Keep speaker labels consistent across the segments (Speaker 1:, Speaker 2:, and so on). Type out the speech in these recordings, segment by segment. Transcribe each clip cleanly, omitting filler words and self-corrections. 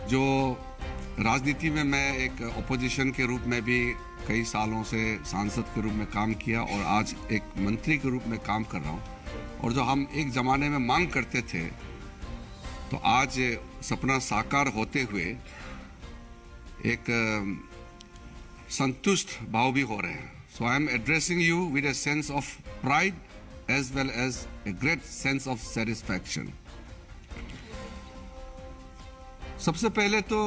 Speaker 1: जो राजनीति में मैं एक अपोजिशन के रूप में भी कई सालों से सांसद के रूप में काम किया और आज एक मंत्री के रूप में काम कर रहा हूँ। और जो हम एक ज़माने में मांग करते थे तो आज सपना साकार होते हुए एक संतुष्ट भाव भी हो रहे हैं। So I am addressing you with a sense of pride as well as a great sense of satisfaction. सबसे पहले तो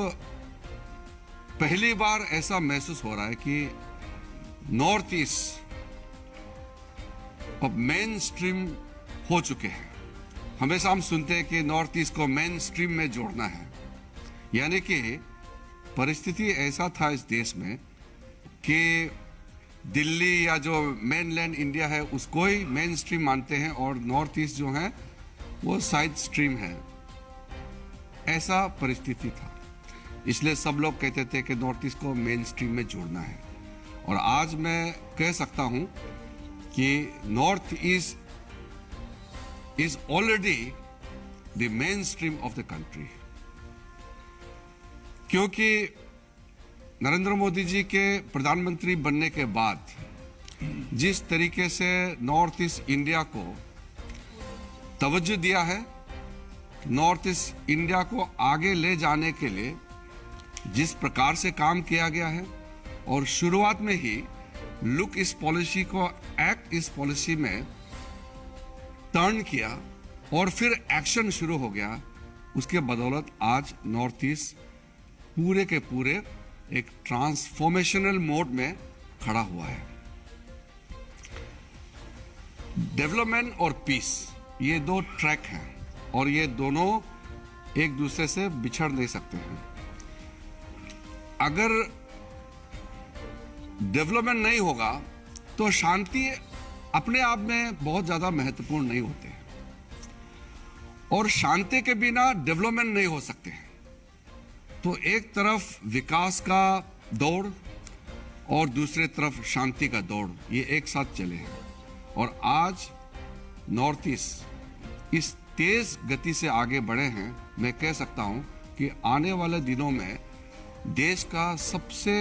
Speaker 1: पहली बार ऐसा महसूस हो रहा है कि नॉर्थ ईस्ट अब मेन स्ट्रीम हो चुके हैं। हमेशा हम सुनते हैं कि नॉर्थ ईस्ट को मेन स्ट्रीम में जोड़ना है, यानी कि परिस्थिति ऐसा था इस देश में कि दिल्ली या जो मेनलैंड इंडिया है उसको ही मेन स्ट्रीम मानते हैं और नॉर्थ ईस्ट जो है वो साइड स्ट्रीम है। ऐसा परिस्थिति था, इसलिए सब लोग कहते थे कि नॉर्थ ईस्ट को मेन स्ट्रीम में जोड़ना है। और आज मैं कह सकता हूं कि north East is already the main stream of the country, क्योंकि नरेंद्र मोदी जी के प्रधानमंत्री बनने के बाद जिस तरीके से नॉर्थ ईस्ट इंडिया को तवज्जो दिया है, नॉर्थ ईस्ट इंडिया को आगे ले जाने के लिए जिस प्रकार से काम किया गया है और शुरुआत में ही लुक इस पॉलिसी को एक्ट इस पॉलिसी में टर्न किया और फिर एक्शन शुरू हो गया, उसके बदौलत आज नॉर्थ ईस्ट पूरे के पूरे एक ट्रांसफॉर्मेशनल मोड में खड़ा हुआ है। डेवलपमेंट और पीस ये दो ट्रैक हैं और ये दोनों एक दूसरे से बिछड़ नहीं सकते हैं। अगर डेवलपमेंट नहीं होगा तो शांति अपने आप में बहुत ज्यादा महत्वपूर्ण नहीं होते और शांति के बिना डेवलपमेंट नहीं हो सकते। तो एक तरफ विकास का दौड़ और दूसरे तरफ शांति का दौड़, ये एक साथ चले हैं। और आज नॉर्थ ईस्ट इस तेज गति से आगे बढ़े हैं। मैं कह सकता हूं कि आने वाले दिनों में देश का सबसे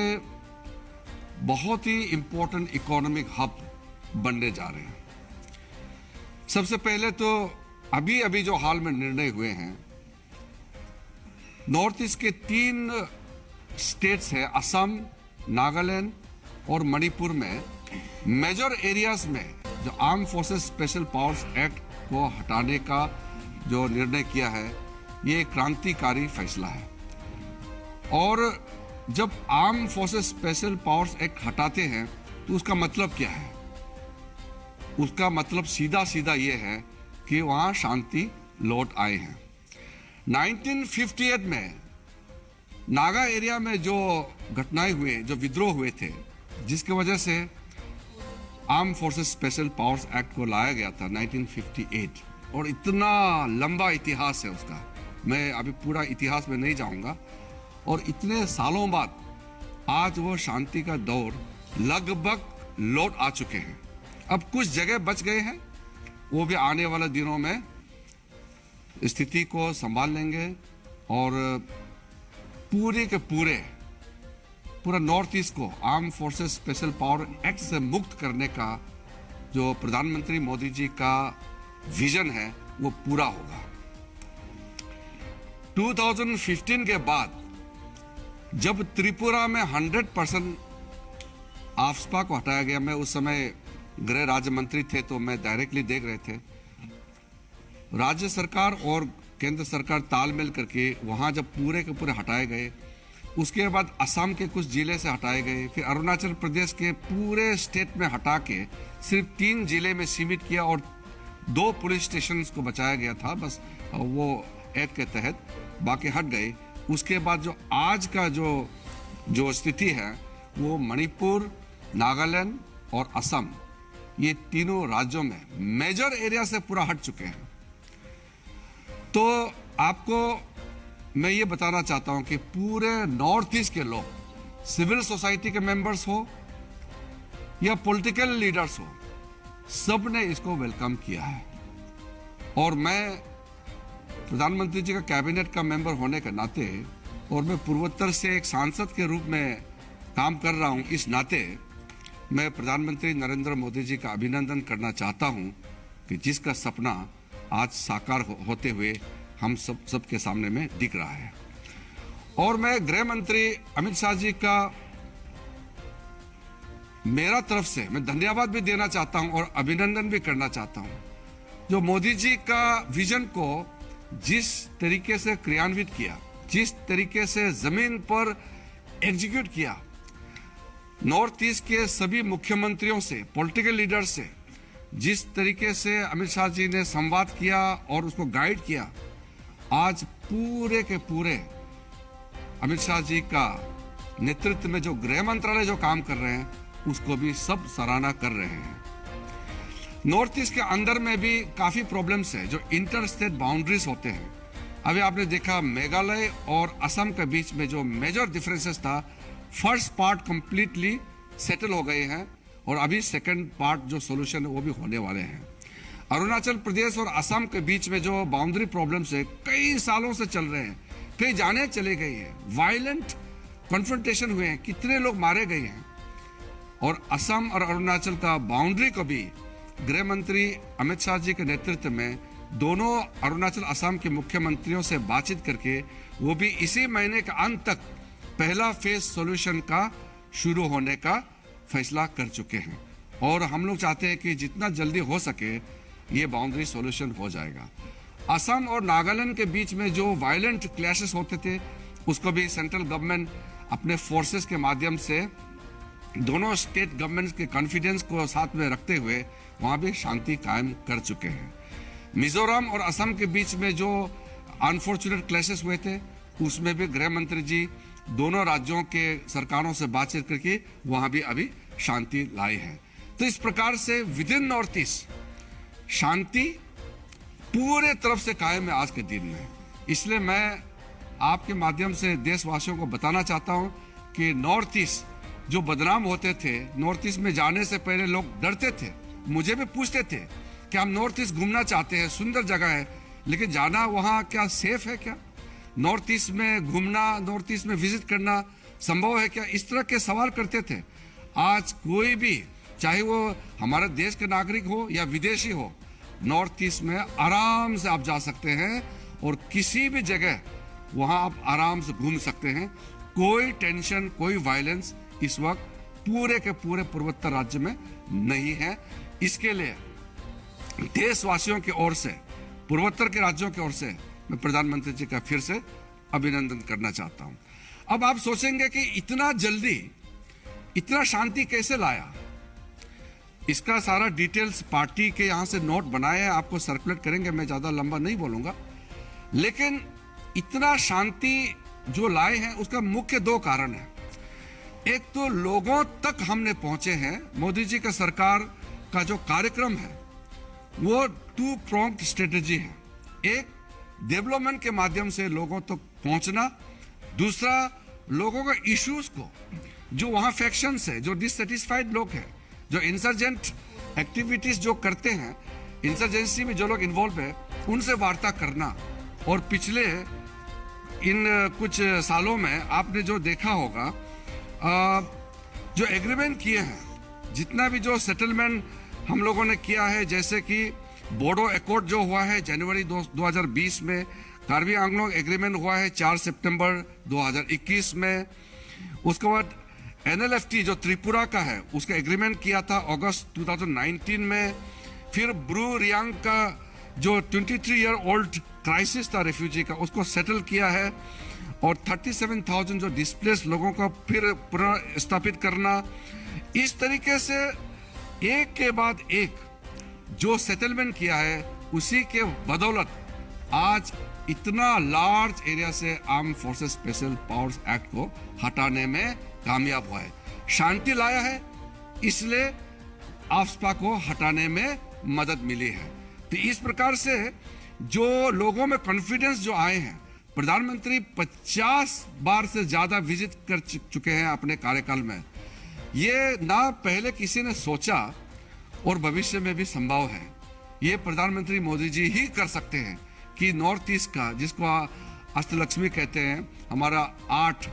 Speaker 1: बहुत ही इंपॉर्टेंट इकोनॉमिक हब बनने जा रहे हैं। सबसे पहले तो अभी जो हाल में निर्णय हुए हैं, नॉर्थ ईस्ट के 3 स्टेट्स हैं, असम, नागालैंड और मणिपुर में मेजर एरियाज में जो arm forces special powers act को हटाने का जो निर्णय किया है, ये क्रांतिकारी फैसला है। और जब arm forces special powers act हटाते हैं तो उसका मतलब क्या है? उसका मतलब सीधा सीधा ये है कि वहां शांति लौट आए हैं। 1958 में नागा एरिया में जो घटनाएं हुए, जो विद्रोह हुए थे, जिसकी वजह से arm forces special powers act को लाया गया था 1958, और इतना लंबा इतिहास है उसका, मैं अभी पूरा इतिहास में नहीं जाऊंगा। और इतने सालों बाद आज वो शांति का दौर लगभग लौट आ चुके हैं। अब कुछ जगह बच गए हैं, वो भी आने वाले दिनों में स्थिति को संभाल लेंगे और पूरे के पूरा नॉर्थ ईस्ट को arm forces special power act से मुक्त करने का जो प्रधानमंत्री मोदी जी का विजन है वो पूरा होगा। 2015 के बाद जब त्रिपुरा में 100% आफ्सपा को हटाया गया, मैं उस समय गृह राज्य मंत्री थे तो मैं डायरेक्टली देख रहे थे, राज्य सरकार और केंद्र सरकार तालमेल करके वहां जब पूरे के पूरे हटाए गए, उसके बाद असम के कुछ जिले से हटाए गए, फिर अरुणाचल प्रदेश के पूरे स्टेट में हटा के सिर्फ 3 जिले में सीमित किया और 2 पुलिस स्टेशन को बचाया गया था बस वो एक्ट के तहत, बाकी हट गए। उसके बाद जो आज का जो स्थिति है वो मणिपुर, नागालैंड और असम, ये तीनों राज्यों में मेजर एरिया से पूरा हट चुके हैं। तो आपको मैं ये बताना चाहता हूं कि पूरे नॉर्थ ईस्ट के लोग, सिविल सोसाइटी के मेंबर्स हो या पॉलिटिकल लीडर्स हो, सब ने इसको वेलकम किया है। और मैं प्रधानमंत्री जी का कैबिनेट का मेंबर होने के नाते और मैं पूर्वोत्तर से एक सांसद के रूप में काम कर रहा हूं, इस नाते मैं प्रधानमंत्री नरेंद्र मोदी जी का अभिनंदन करना चाहता हूं कि जिसका सपना आज साकार होते हुए हम सबके सामने में दिख रहा है। और मैं गृह मंत्री अमित शाह जी का मेरा तरफ से मैं धन्यवाद भी देना चाहता हूं और अभिनंदन भी करना चाहता हूं, जो मोदी जी का विजन को जिस तरीके से क्रियान्वित किया, जिस तरीके से जमीन पर एग्जीक्यूट किया, नॉर्थ ईस्ट के सभी मुख्यमंत्रियों से, पॉलिटिकल लीडर से जिस तरीके से अमित शाह जी ने संवाद किया और उसको गाइड किया, आज पूरे के पूरे अमित शाह जी का नेतृत्व में जो गृह मंत्रालय जो काम कर रहे हैं उसको भी सब सराहना कर रहे हैं। नॉर्थ ईस्ट के अंदर में भी काफी प्रॉब्लम्स है, जो इंटर स्टेट बाउंड्रीज होते हैं। अभी आपने देखा मेघालय और असम के बीच में जो मेजर डिफरेंसेस था, फर्स्ट पार्ट कंप्लीटली सेटल हो गए हैं और अभी सेकंड पार्ट जो सॉल्यूशन है वो भी होने वाले हैं। अरुणाचल प्रदेश और असम के बीच में जो बाउंड्री प्रॉब्लम्स है कई सालों से चल रहे हैं, कई जाने चले गए हैं, वायलेंट कन्फ्रंटेशन हुए हैं, कितने लोग मारे गए हैं। और असम और अरुणाचल का बाउंड्री को भी गृह मंत्री अमित शाह जी के नेतृत्व में दोनों अरुणाचल असम के मुख्यमंत्रियों से बातचीत करके वो भी इसी महीने के अंत तक पहला फेज सॉल्यूशन का शुरू होने का फैसला कर चुके हैं। और हम लोग चाहते हैं कि जितना जल्दी हो सके ये बाउंड्री सॉल्यूशन हो जाएगा। असम और नागालैंड के बीच में जो वायलेंट क्लैशेस होते थे उसको भी सेंट्रल गवर्नमेंट अपने फोर्सेस के माध्यम से दोनों स्टेट गवर्नमेंट्स के कॉन्फिडेंस को साथ में रखते हुए वहां भी शांति कायम कर चुके हैं। मिजोरम और असम के बीच में जो अनफॉर्चुनेट क्लैशेस हुए थे उसमें भी गृह मंत्री जी दोनों राज्यों के सरकारों से बातचीत करके वहां भी अभी शांति लाई है। तो इस प्रकार से विद इन नॉर्थ ईस्ट शांति पूरे तरफ से कायम है आज के दिन में। इसलिए मैं आपके माध्यम से देशवासियों को बताना चाहता हूं कि नॉर्थ ईस्ट जो बदनाम होते थे, नॉर्थ ईस्ट में जाने से पहले लोग डरते थे, मुझे भी पूछते थे कि हम नॉर्थ ईस्ट घूमना चाहते हैं, सुंदर जगह है, लेकिन जाना वहां क्या सेफ है, क्या नॉर्थ ईस्ट में घूमना, नॉर्थ ईस्ट में विजिट करना संभव है क्या, इस तरह के सवाल करते थे। आज कोई भी, चाहे वो हमारे देश के नागरिक हो या विदेशी हो, नॉर्थ ईस्ट में आराम से आप जा सकते हैं और किसी भी जगह वहां आप आराम से घूम सकते हैं। कोई टेंशन, कोई वायलेंस इस वक्त पूरे के पूरे पूर्वोत्तर राज्य में नहीं है। इसके लिए देशवासियों की ओर से, पूर्वोत्तर के राज्यों की ओर से मैं प्रधानमंत्री जी का फिर से अभिनंदन करना चाहता हूं। अब आप सोचेंगे कि इतना जल्दी इतना शांति कैसे लाया, इसका सारा डिटेल्स पार्टी के यहां से नोट बनाए हैं, आपको सर्कुलेट करेंगे, मैं ज्यादा लंबा नहीं बोलूंगा। लेकिन इतना शांति जो लाए हैं उसका मुख्य दो कारण है। एक तो लोगों तक हमने पहुंचे हैं, मोदी जी का सरकार का जो कार्यक्रम है वो टू प्रोंग्ड स्ट्रेटेजी है। एक डेवलपमेंट के माध्यम से लोगों तक पहुंचना, दूसरा लोगों का इश्यूज को, जो वहां फैक्शंस है, जो डिससेटिस्फाइड लोग हैं, जो इंसर्जेंट एक्टिविटीज जो करते हैं, इंसर्जेंसी में जो लोग इन्वॉल्व है, उनसे वार्ता करना। और पिछले इन कुछ सालों में आपने जो देखा होगा, जो एग्रीमेंट किए हैं, जितना भी जो सेटलमेंट हम लोगों ने किया है, जैसे कि बोडो एकॉर्ड जो हुआ है जनवरी 2020 में, कार्बी आंगलोंग एग्रीमेंट हुआ है 4 सितंबर 2021 में, उसके बाद NLFT जो त्रिपुरा का है उसका एग्रीमेंट किया था अगस्त 2019 में, फिर ब्रू रियांग का जो 23 ईयर ओल्ड क्राइसिस था रेफ्यूजी का, उसको सेटल किया है, और 37,000 जो डिस्प्लेस लोगों को फिर पुनर्स्थापित करना। इस तरीके से एक के बाद एक जो सेटलमेंट किया है, उसी के बदौलत आज इतना लार्ज एरिया से arm forces special powers act को हटाने में कामयाब हुआ है, शांति लाया है, इसलिए आफ्स्पा को हटाने में मदद मिली है। तो इस प्रकार से जो लोगों में कॉन्फिडेंस जो आए हैं, प्रधानमंत्री 50 बार से ज्यादा विजिट कर चुके हैं अपने कार्यकाल में, ये ना पहले किसी ने सोचा और भविष्य में भी संभव है। ये प्रधानमंत्री मोदी जी ही कर सकते हैं कि नॉर्थ ईस्ट का, जिसको अष्टलक्ष्मी कहते हैं, हमारा 8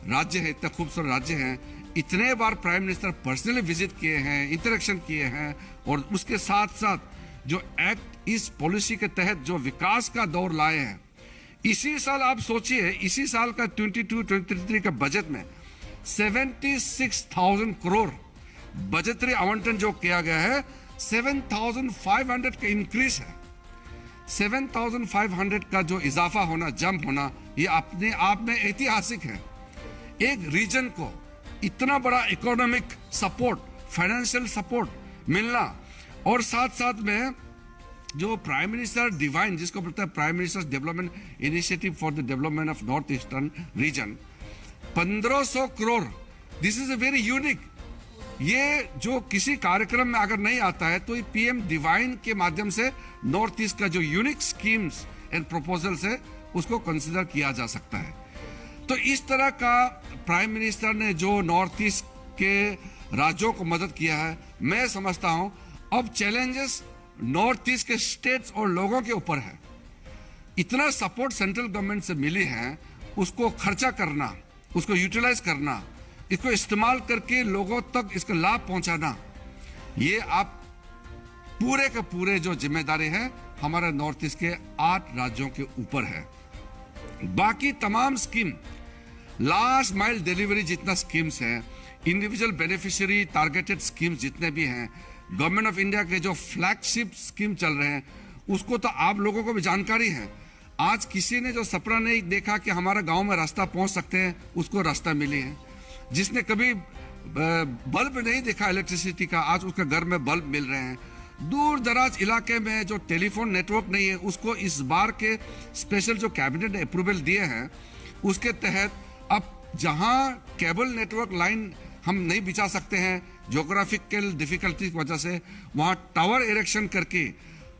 Speaker 1: राज्य है, इतने खूबसूरत राज्य हैं, इतने बार प्राइम मिनिस्टर पर्सनली विजिट किए हैं, इंटरेक्शन किए हैं, और उसके साथ साथ जो एक्ट इस पॉलिसी के तहत जो विकास का दौर लाए हैं, इसी साल आप सोचिए, इसी साल का 22-23 का बजट में 76,000 करोड़ बजटरी आवंटन जो किया गया है, 7,500 का इंक्रीज है। 7,500 का जो इजाफा होना, जंप होना, ये अपने आप में ऐतिहासिक है। एक रीजन को इतना बड़ा इकोनॉमिक सपोर्ट, फाइनेंशियल सपोर्ट मिलना, और साथ साथ में जो प्राइम मिनिस्टर डिवाइन, जिसको बोलते हैं prime minister development initiative for the development of north eastern region, 1500 crore, this is a very unique. ये जो किसी कार्यक्रम में अगर नहीं आता है तो ये पीएम डिवाइन के माध्यम से नॉर्थ ईस्ट का जो यूनिक स्कीम्स एंड प्रपोजल्स है उसको कंसिडर किया जा सकता है। तो इस तरह का प्राइम मिनिस्टर ने जो नॉर्थ ईस्ट के राज्यों को मदद किया है, मैं समझता हूं अब चैलेंजेस नॉर्थ ईस्ट के स्टेट्स और लोगों के ऊपर है। इतना सपोर्ट सेंट्रल गवर्नमेंट से मिली है, उसको खर्चा करना, उसको यूटिलाइज करना, इसको इस्तेमाल करके लोगों तक इसका लाभ पहुंचाना, ये आप पूरे के पूरे जो जिम्मेदारी है हमारे नॉर्थ ईस्ट के 8 राज्यों के ऊपर है। बाकी तमाम स्कीम, लास्ट माइल डिलीवरी जितना स्कीम्स हैं, इंडिविजुअल बेनिफिशियरी टारगेटेड स्कीम्स जितने भी हैं, गवर्नमेंट ऑफ इंडिया के जो फ्लैगशिप स्कीम चल रहे हैं, उसको तो आप लोगों को भी जानकारी है। आज किसी ने जो सपना नहीं देखा कि हमारा गांव में रास्ता पहुंच सकते हैं, उसको रास्ता मिली है। जिसने कभी बल्ब नहीं देखा इलेक्ट्रिसिटी का, आज उसके घर में बल्ब मिल रहे हैं। दूर दराज इलाके में जो टेलीफोन नेटवर्क नहीं है, उसको इस बार के स्पेशल जो कैबिनेट ने अप्रूवल दिए हैं, उसके तहत अब जहां केबल नेटवर्क लाइन हम नहीं बिछा सकते हैं ज्योग्राफिकल डिफिकल्टी की वजह से, वहां टावर इरेक्शन करके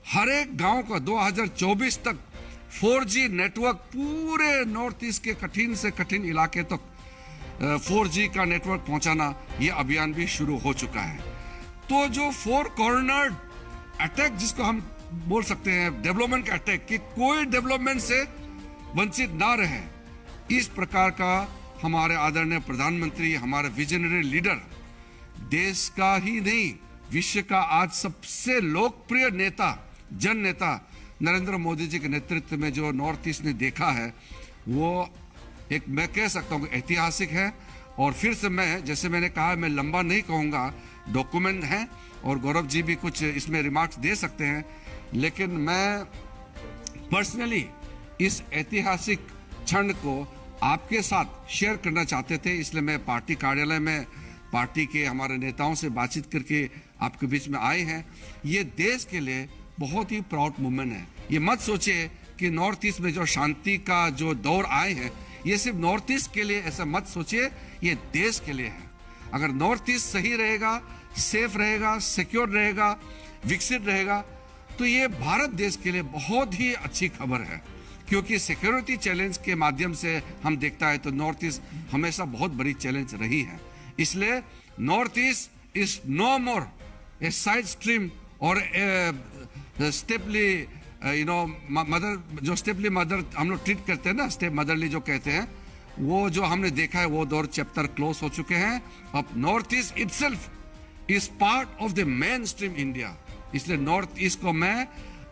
Speaker 1: हर एक गांव को 2024 तक 4G नेटवर्क पूरे नॉर्थ ईस्ट के कठिन से कठिन इलाके तक 4G का नेटवर्क पहुंचाना, यह अभियान भी शुरू हो चुका है। तो जो 4 कॉर्नर्ड अटैक जिसको हम बोल सकते हैं, डेवलपमेंट का अटैक, कि कोई डेवलपमेंट से वंचित ना रहे, इस प्रकार का हमारे आदरणीय प्रधानमंत्री, हमारे विजनरी लीडर, देश का ही नहीं विश्व का आज सबसे लोकप्रिय नेता, जन नेता नरेंद्र मोदी जी के नेतृत्व में जो नॉर्थ ईस्ट ने देखा है, वो एक, मैं कह सकता हूँ, ऐतिहासिक है। और फिर से मैं, जैसे मैंने कहा, मैं लंबा नहीं कहूँगा, डॉक्यूमेंट है और गौरव जी भी कुछ इसमें रिमार्क्स दे सकते हैं, लेकिन मैं पर्सनली इस ऐतिहासिक क्षण को आपके साथ शेयर करना चाहते थे, इसलिए मैं पार्टी कार्यालय में पार्टी के हमारे नेताओं से बातचीत करके आपके बीच में आए हैं। ये देश के लिए बहुत ही प्राउड मोमेंट है। ये मत सोचिए कि नॉर्थ ईस्ट में जो शांति का जो दौर आए हैं, ये सिर्फ नॉर्थ ईस्ट के लिए, ऐसा मत सोचिए, ये देश के लिए है। अगर नॉर्थ ईस्ट सही रहेगा, सेफ रहेगा, सिक्योर रहेगा, विकसित रहेगा, तो ये भारत देश के लिए बहुत ही अच्छी खबर है। क्योंकि सिक्योरिटी चैलेंज के माध्यम से हम देखता है तो नॉर्थ ईस्ट हमेशा बहुत बड़ी चैलेंज रही है। इसलिए North East is no more a side stream और स्टेपली मदर, जो स्टेपली मदर हम लोग ट्रीट करते हैं ना, स्टेप मदरली जो कहते हैं, वो जो हमने देखा है, वो दौर चैप्टर क्लोज हो चुके हैं। अब north east itself is part of the main stream India. इसलिए नॉर्थ ईस्ट को मैं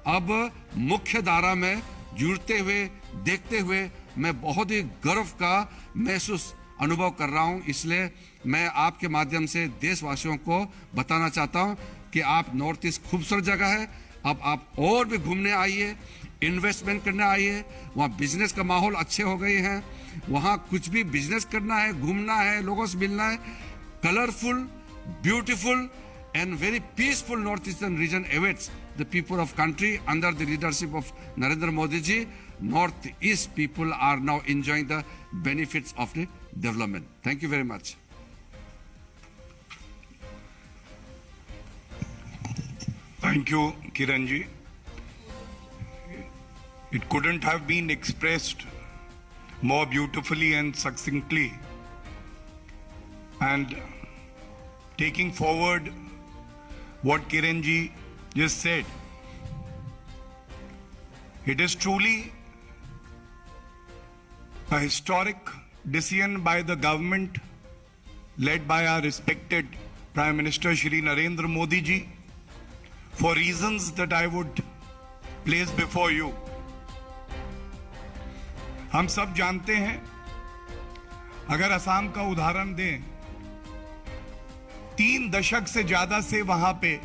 Speaker 1: अब मुख्य धारा में जुड़ते हुए, देखते हुए, मैं बहुत ही गर्व का महसूस अनुभव कर रहा हूं। इसलिए मैं आपके माध्यम से देशवासियों को बताना चाहता हूं कि आप नॉर्थ ईस्ट खूबसूरत जगह है, अब आप और भी घूमने आइए, इन्वेस्टमेंट करने आइए। वहाँ बिजनेस का माहौल अच्छे हो गए हैं, वहाँ कुछ भी बिजनेस करना है, घूमना है, लोगों से मिलना है। Colourful, beautiful and very peaceful northeastern region awaits the people of country under the leadership of Narendra Modi ji. Northeast people are now enjoying the benefits of the development. Thank you very much.
Speaker 2: Thank you, Kiran ji. It couldn't have been expressed more beautifully and succinctly. And taking forward what Kiran ji just said, it is truly A historic decision by the government led by our respected Prime Minister Shri Narendra Modi ji for reasons that I would place before you. हम सब जानते हैं, अगर असम का उदाहरण दें, 3 दशक से ज्यादा से वहां पे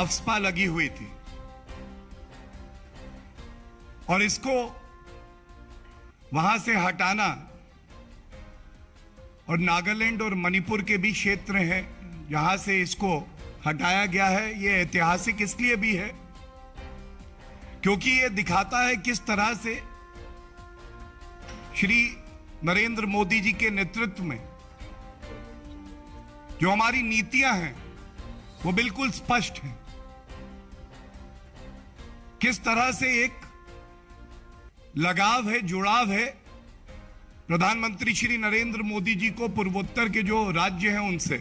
Speaker 2: आफ्सपा लगी हुई थी और इसको वहां से हटाना, और नागालैंड और मणिपुर के भी क्षेत्र हैं जहां से इसको हटाया गया है। यह ऐतिहासिक इसलिए भी है क्योंकि यह दिखाता है किस तरह से श्री नरेंद्र मोदी जी के नेतृत्व में जो हमारी नीतियां हैं वो बिल्कुल स्पष्ट हैं। किस तरह से एक लगाव है, जुड़ाव है प्रधानमंत्री श्री नरेंद्र मोदी जी को पूर्वोत्तर के जो राज्य हैं उनसे,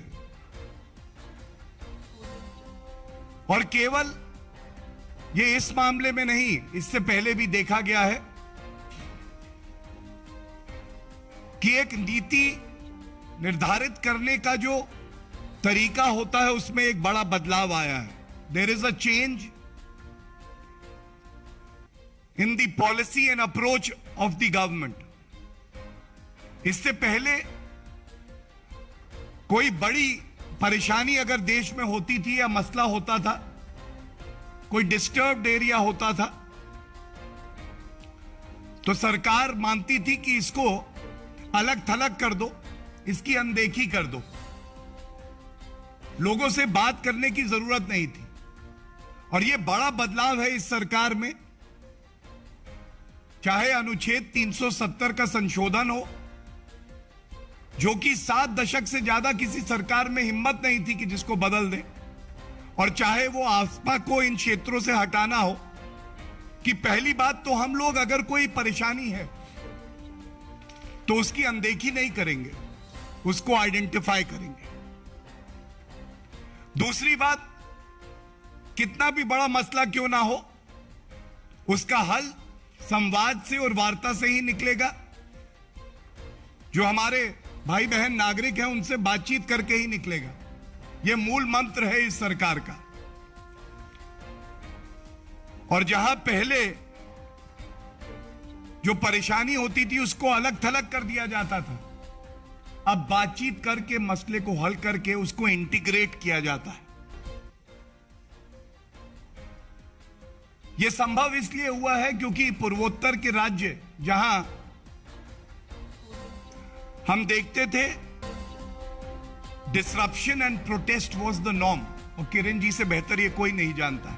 Speaker 2: और केवल ये इस मामले में नहीं, इससे पहले भी देखा गया है कि एक नीति निर्धारित करने का जो तरीका होता है उसमें एक बड़ा बदलाव आया है। There is a change in the policy and approach of the government. इससे पहले कोई बड़ी परेशानी अगर देश में होती थी या मसला होता था, कोई डिस्टर्ब्ड एरिया होता था, तो सरकार मानती थी कि इसको अलग थलग कर दो, इसकी अनदेखी कर दो, लोगों से बात करने की जरूरत नहीं थी। और यह बड़ा बदलाव है इस सरकार में, चाहे अनुच्छेद 370 का संशोधन हो, जो कि 7 दशक से ज्यादा किसी सरकार में हिम्मत नहीं थी कि जिसको बदल दे, और चाहे वो आफ्सपा को इन क्षेत्रों से हटाना हो, कि पहली बात तो हम लोग अगर कोई परेशानी है तो उसकी अनदेखी नहीं करेंगे, उसको आइडेंटिफाई करेंगे। दूसरी बात, कितना भी बड़ा मसला क्यों ना हो, उसका हल संवाद से और वार्ता से ही निकलेगा। जो हमारे भाई बहन नागरिक हैं उनसे बातचीत करके ही निकलेगा। यह मूल मंत्र है इस सरकार का। और जहां पहले जो परेशानी होती थी उसको अलग थलग कर दिया जाता था, अब बातचीत करके मसले को हल करके उसको इंटीग्रेट किया जाता है। यह संभव इसलिए हुआ है क्योंकि पूर्वोत्तर के राज्य जहां हम देखते थे disruption and protest was the norm, और किरण जी से बेहतर ये कोई नहीं जानता है,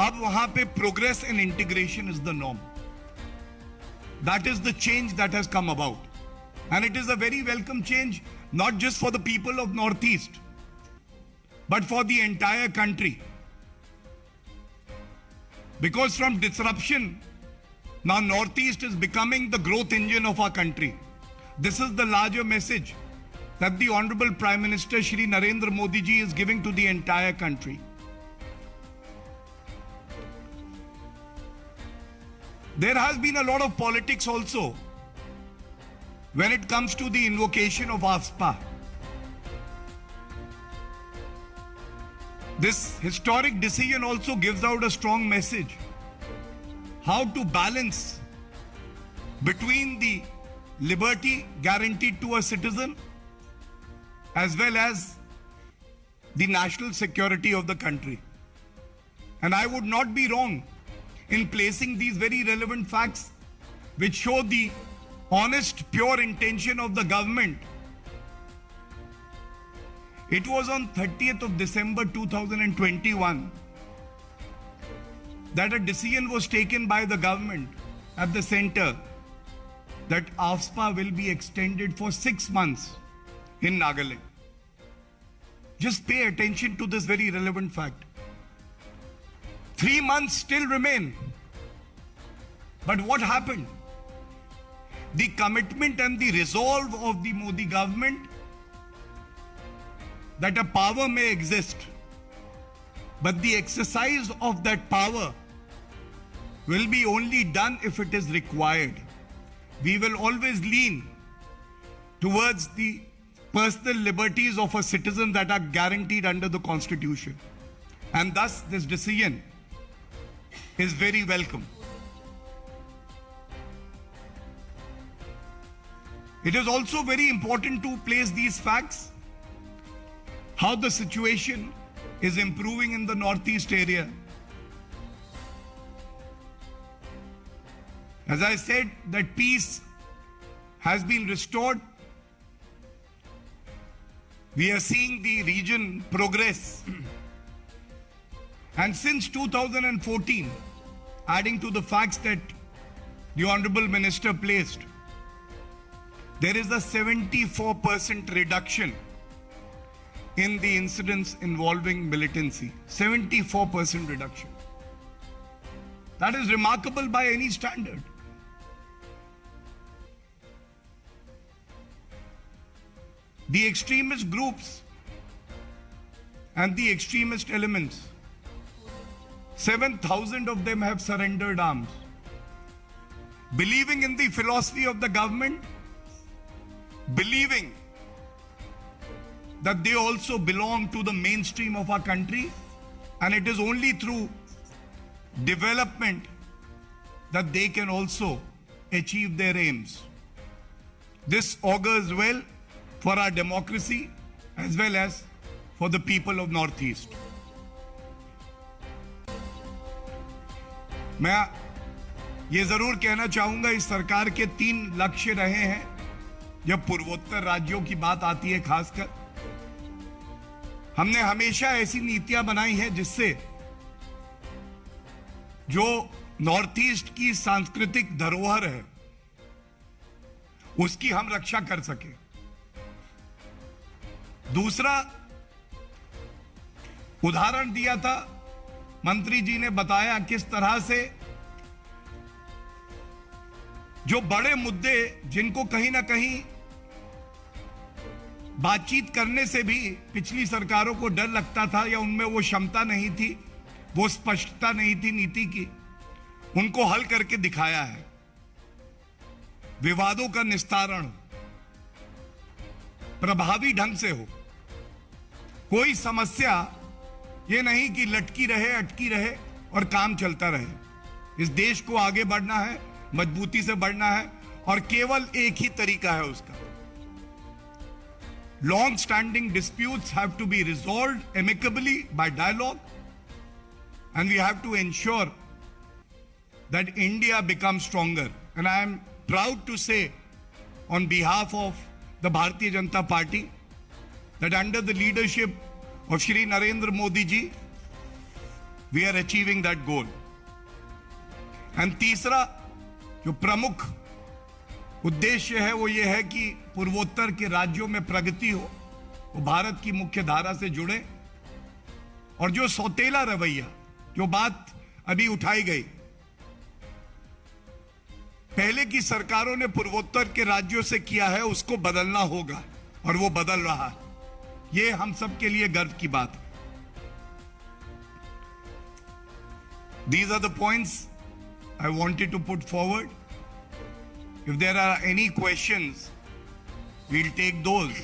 Speaker 2: अब वहां पे progress and integration is the norm. That is the change that has come about, and it is a very welcome change, not just for the people of north east but for the entire country, because from disruption now Northeast is becoming the growth engine of our country. This is the larger message that the Honorable Prime Minister Shri Narendra Modi ji is giving to the entire country. There has been a lot of politics also when it comes to the invocation of AFSPA. This historic decision also gives out a strong message how to balance between the liberty guaranteed to a citizen as well as the national security of the country. And I would not be wrong in placing these very relevant facts which show the honest, pure intention of the government. It was on 30th of December 2021 that a decision was taken by the government at the center that AFSPA will be extended for 6 months in Nagaland. Just pay attention to this very relevant fact. 3 months still remain. But what happened? The commitment and the resolve of the Modi government that a power may exist, but the exercise of that power will be only done if it is required. We will always lean towards the personal liberties of a citizen that are guaranteed under the Constitution. And thus, this decision is very welcome. It is also very important to place these facts, how the situation is improving in the northeast area. As I said, that peace has been restored. We are seeing the region progress. And since 2014, adding to the facts that the Honorable Minister placed, there is a 74% reduction in the incidents involving militancy. 74% reduction. That is remarkable by any standard. The extremist groups and the extremist elements, 7,000 of them have surrendered arms. Believing in the philosophy of the government, believing that they also belong to the mainstream of our country, and it is only through development that they can also achieve their aims. This augurs well for our democracy as well as for the people of Northeast. मैं ये जरूर कहना चाहूंगा, इस सरकार के 3 लक्ष्य रहे हैं जब पूर्वोत्तर राज्यों की बात आती है। खासकर हमने हमेशा ऐसी नीतियां बनाई हैं जिससे जो नॉर्थ ईस्ट की सांस्कृतिक धरोहर है उसकी हम रक्षा कर सके। दूसरा उदाहरण दिया था, मंत्री जी ने बताया किस तरह से जो बड़े मुद्दे जिनको कहीं ना कहीं बातचीत करने से भी पिछली सरकारों को डर लगता था या उनमें वो क्षमता नहीं थी, वो स्पष्टता नहीं थी नीति की, उनको हल करके दिखाया है। विवादों का निस्तारण प्रभावी ढंग से हो, कोई समस्या ये नहीं कि लटकी रहे, अटकी रहे और काम चलता रहे। इस देश को आगे बढ़ना है, मजबूती से बढ़ना है और केवल एक ही तरीका है उसका। Long standing disputes have to be resolved amicably by dialogue, and we have to ensure that India becomes stronger. And I am proud to say on behalf of the Bharatiya Janata Party that under the leadership of Shri Narendra Modi ji, we are achieving that goal. And तीसरा जो प्रमुख उद्देश्य है वो ये है कि पूर्वोत्तर के राज्यों में प्रगति हो, वो भारत की मुख्य धारा से जुड़े और जो सौतेला रवैया, जो बात अभी उठाई गई, पहले की सरकारों ने पूर्वोत्तर के राज्यों से किया है उसको बदलना होगा और वो बदल रहा है। ये हम सब के लिए गर्व की बात है। These are the points I wanted to put forward. If there are any questions, we'll take those.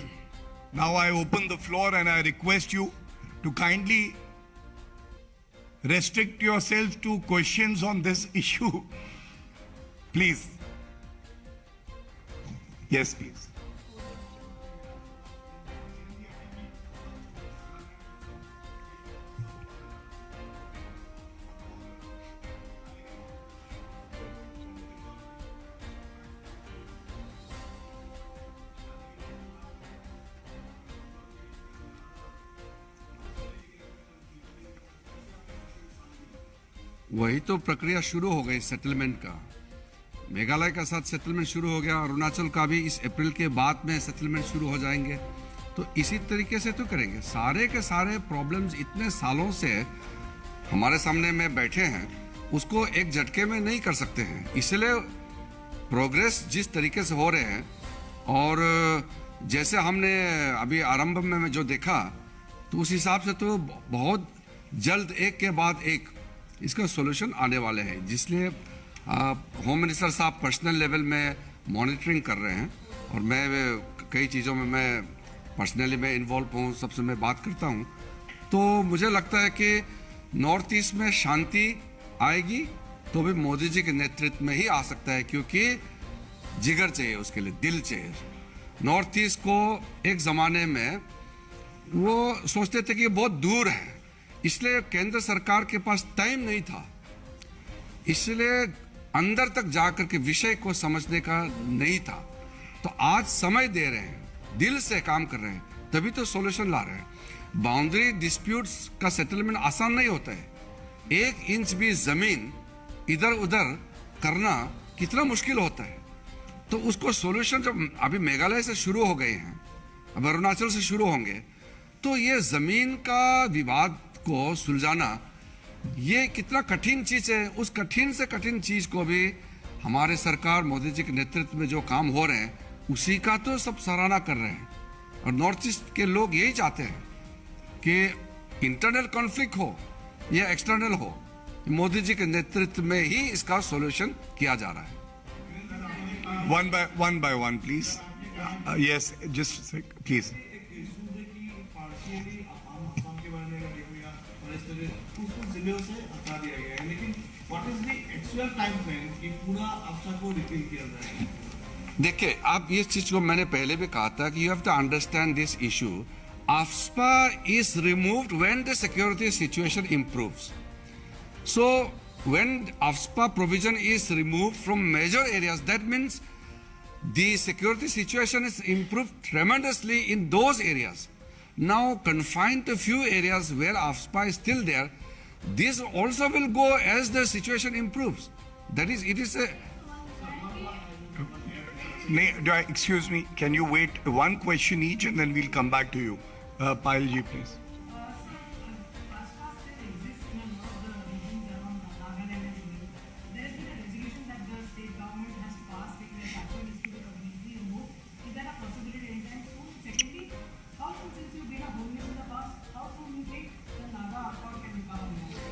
Speaker 2: Now I open the floor and I request you to kindly restrict yourselves to questions on this issue. Please. Yes, please.
Speaker 1: वही तो प्रक्रिया शुरू हो गई settlement का। मेघालय का साथ settlement शुरू हो गया, अरुणाचल का भी इस अप्रैल के बाद में सेटलमेंट शुरू हो जाएंगे। तो इसी तरीके से तो करेंगे। सारे के सारे प्रॉब्लम्स इतने सालों से हमारे सामने में बैठे हैं, उसको एक झटके में नहीं कर सकते हैं। इसलिए प्रोग्रेस जिस तरीके से हो रहे हैं और जैसे हमने अभी आरंभ में जो देखा, तो उस हिसाब से तो बहुत जल्द एक के बाद एक इसका सॉल्यूशन आने वाले हैं, जिसलिए होम मिनिस्टर साहब पर्सनल लेवल में मॉनिटरिंग कर रहे हैं और मैं कई चीज़ों में मैं पर्सनली मैं इन्वॉल्व हूँ, सबसे मैं बात करता हूँ। तो मुझे लगता है कि नॉर्थ ईस्ट में शांति आएगी तो भी मोदी जी के नेतृत्व में ही आ सकता है, क्योंकि जिगर चाहिए उसके लिए, दिल चाहिए। नॉर्थ ईस्ट को एक ज़माने में वो सोचते थे कि ये बहुत दूर है, इसलिए केंद्र सरकार के पास टाइम नहीं था, इसलिए अंदर तक जाकर के विषय को समझने का नहीं था। तो आज समय दे रहे हैं, दिल से काम कर रहे हैं, तभी तो सॉल्यूशन ला रहे हैं। बाउंड्री डिस्प्यूट्स का सेटलमेंट आसान नहीं होता है। 1 इंच भी जमीन इधर उधर करना कितना मुश्किल होता है। तो उसको सॉल्यूशन जब अभी मेघालय से शुरू हो गए हैं, अब अरुणाचल से शुरू होंगे, तो ये जमीन का विवाद को सुलझाना ये कितना कठिन चीज है। उस कठिन से कठिन चीज को भी हमारे सरकार मोदी जी के नेतृत्व में जो काम हो रहे हैं उसी का तो सब सराहना कर रहे हैं। और नॉर्थ ईस्ट के लोग यही चाहते हैं कि इंटरनल कॉन्फ्लिक्ट हो या एक्सटर्नल हो, मोदी जी के नेतृत्व में ही इसका सॉल्यूशन किया जा रहा है।
Speaker 2: One by one, please. Yes, just a sec, please.
Speaker 1: देखिए, आप इस चीज को मैंने पहले भी कहा था कि you have to understand this issue. AFSPA is removed when the security situation improves. So when AFSPA provision is removed from major areas, that means the security situation is improved tremendously in those areas. Now confined to few areas where AFSPA is still there, this also will go as the situation improves. That is, it is a...
Speaker 2: Excuse me, can you wait one question each and then we'll come back to you. Payal ji, please.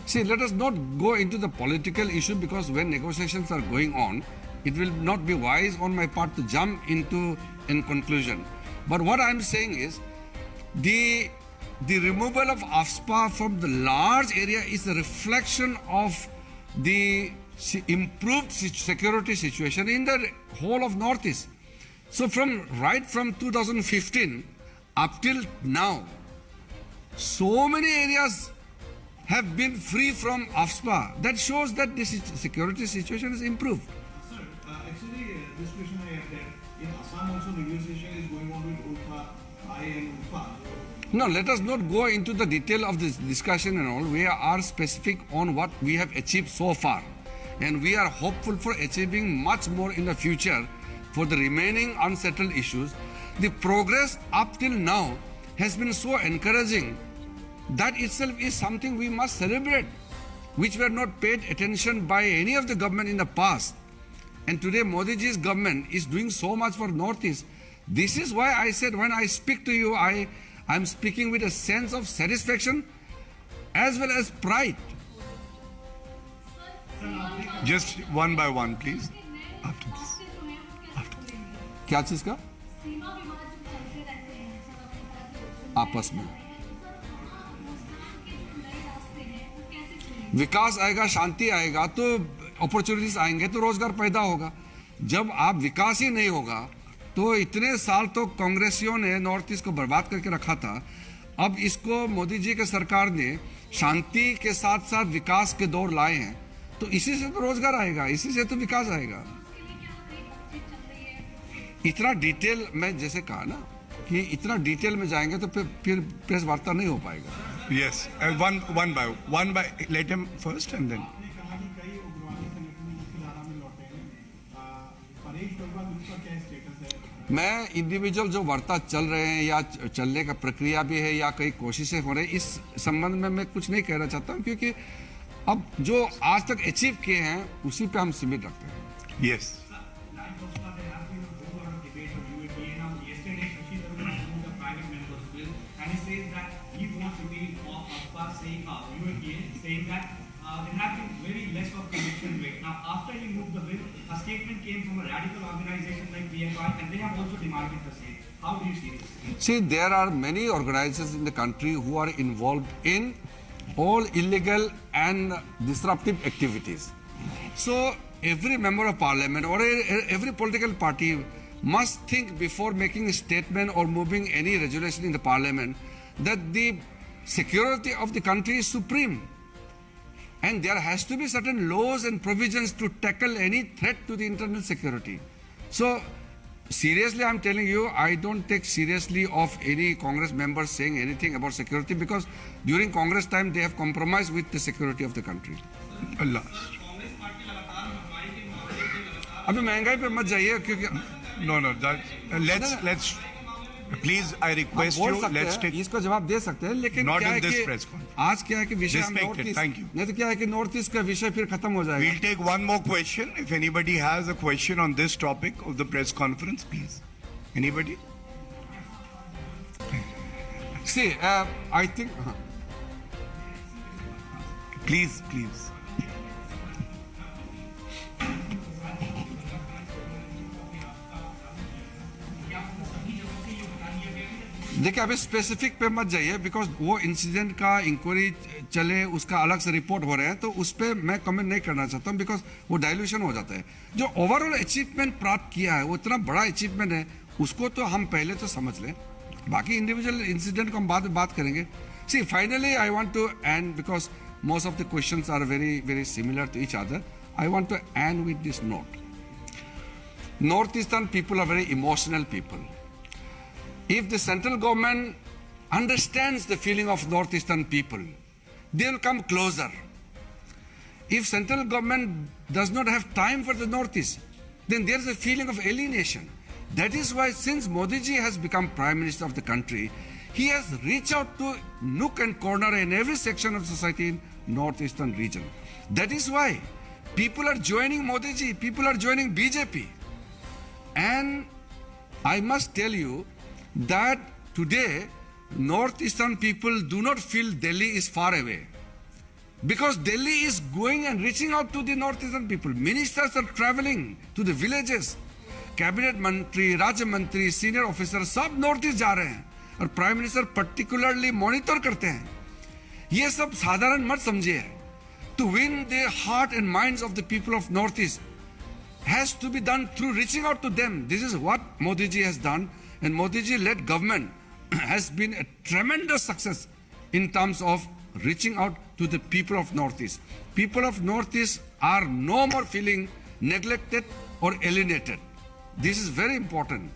Speaker 1: See, let us not go into the political issue, because when negotiations are going on, it will not be wise on my part to jump into in conclusion. But what I'm saying is, the removal of AFSPA from the large area is a reflection of the improved security situation in the whole of Northeast. So right from 2015 up till now, so many areas have been free from AFSPA. That shows that the security situation is improved.
Speaker 3: Sir, actually, this question I have that in Assam also negotiation is going on with ULFA, I and ULFA.
Speaker 1: No, let us not go into the detail of this discussion and all. We are specific on what we have achieved so far. And we are hopeful for achieving much more in the future for the remaining unsettled issues. The progress up till now has been so encouraging. That itself is something we must celebrate, which were not paid attention by any of the government in the past. And today Modi ji's government is doing so much for Northeast. This is why I said when I speak to you, I'm speaking with a sense of satisfaction as well as pride.
Speaker 2: Just one by one, please. After this.
Speaker 1: क्या चीज का? आपस में विकास आएगा, शांति आएगा तो opportunities आएंगे, तो रोजगार पैदा होगा। जब आप विकास ही नहीं होगा तो इतने साल तो कांग्रेसियों ने नॉर्थ ईस्ट को बर्बाद करके रखा था। अब इसको मोदी जी के सरकार ने शांति के साथ साथ विकास के दौर लाए हैं, तो इसी से तो रोजगार आएगा, इसी से तो विकास आएगा। इतना डिटेल में जैसे कहा ना कि इतना डिटेल में जाएंगे तो फिर प्रेस वार्ता नहीं हो पाएगा।
Speaker 2: Yes, one by. Let him first and then.
Speaker 1: मैं इंडिविजुअल जो वार्ता चल रहे हैं या चलने का प्रक्रिया भी है या कई कोशिशें हो रही है, इस संबंध में मैं कुछ नहीं कहना चाहता हूं, क्योंकि अब जो आज तक अचीव किए हैं उसी पे हम सीमित रखते हैं।
Speaker 2: Yes.
Speaker 3: Saying that
Speaker 4: there have been very less of conviction rate. Now, after he moved the bill, a statement came from a radical organization like PFI, and they have also demanded the same. How do you see this?
Speaker 1: See, there are many organizations in the country who are involved in all illegal and disruptive activities. So every member of parliament or every political party must think before making a statement or moving any resolution in the parliament that the security of the country is supreme. And there has to be certain laws and provisions to tackle any threat to the internal security. So seriously, I'm telling you, I don't take seriously of any Congress members saying anything about security, because during Congress time they have compromised with the security of the country.
Speaker 2: Allah.
Speaker 1: अभी महंगाई पे मत जाइए क्योंकि
Speaker 2: No, that, let's, please, I request
Speaker 1: बोल
Speaker 2: you,
Speaker 1: सकते
Speaker 2: let's
Speaker 1: हैं,
Speaker 2: take,
Speaker 1: इसको जवाब दे सकते हैं, लेकिन
Speaker 2: Not
Speaker 1: क्या
Speaker 2: in
Speaker 1: है
Speaker 2: this
Speaker 1: कि
Speaker 2: press conference.
Speaker 1: आज क्या है कि विषय
Speaker 2: Respected,
Speaker 1: north east,
Speaker 2: thank you.
Speaker 1: नहीं तो क्या है कि नॉर्थ ईस्ट का विषय फिर खत्म हो जाएगा.
Speaker 2: we'll take one more question. If anybody has a question on this topic of the press conference, please. Anybody?
Speaker 1: See, I think
Speaker 2: Please.
Speaker 1: देखिए अभी स्पेसिफिक पे मत जाइए, बिकॉज वो इंसिडेंट का इंक्वायरी चले, उसका अलग से रिपोर्ट हो रहे हैं, तो उस पर मैं कमेंट नहीं करना चाहता हूँ, बिकॉज वो डाइल्यूशन हो जाता है. जो ओवरऑल अचीवमेंट प्राप्त किया है वो इतना बड़ा अचीवमेंट है, उसको तो हम पहले तो समझ लें, बाकी इंडिविजुअल इंसिडेंट को हम बाद में बात करेंगे. See finally I want to end, because most of the questions are very very similar to each other, I want to end with this note. North eastern people are very emotional people. If the central government understands the feeling of northeastern people, they will come closer. If central government does not have time for the northeast, then there is a feeling of alienation. That is why since Modi ji has become Prime Minister of the country, he has reached out to nook and corner in every section of society in northeastern region. That is why people are joining Modi ji, people are joining BJP. And I must tell you that today northeastern people do not feel Delhi is far away, because Delhi is going and reaching out to the northeastern people. Ministers are traveling to the villages, cabinet mantri, rajya mantri, senior officers सब north east जा रहे हैं, और prime minister particularly monitor करते हैं. ये सब साधारण मत समझिए. To win the heart and minds of the people of northeast has to be done through reaching out to them. This is what Modi ji has done. And Modi ji-led government has been a tremendous success in terms of reaching out to the people of Northeast. People of Northeast are no more feeling neglected or alienated. This is very important.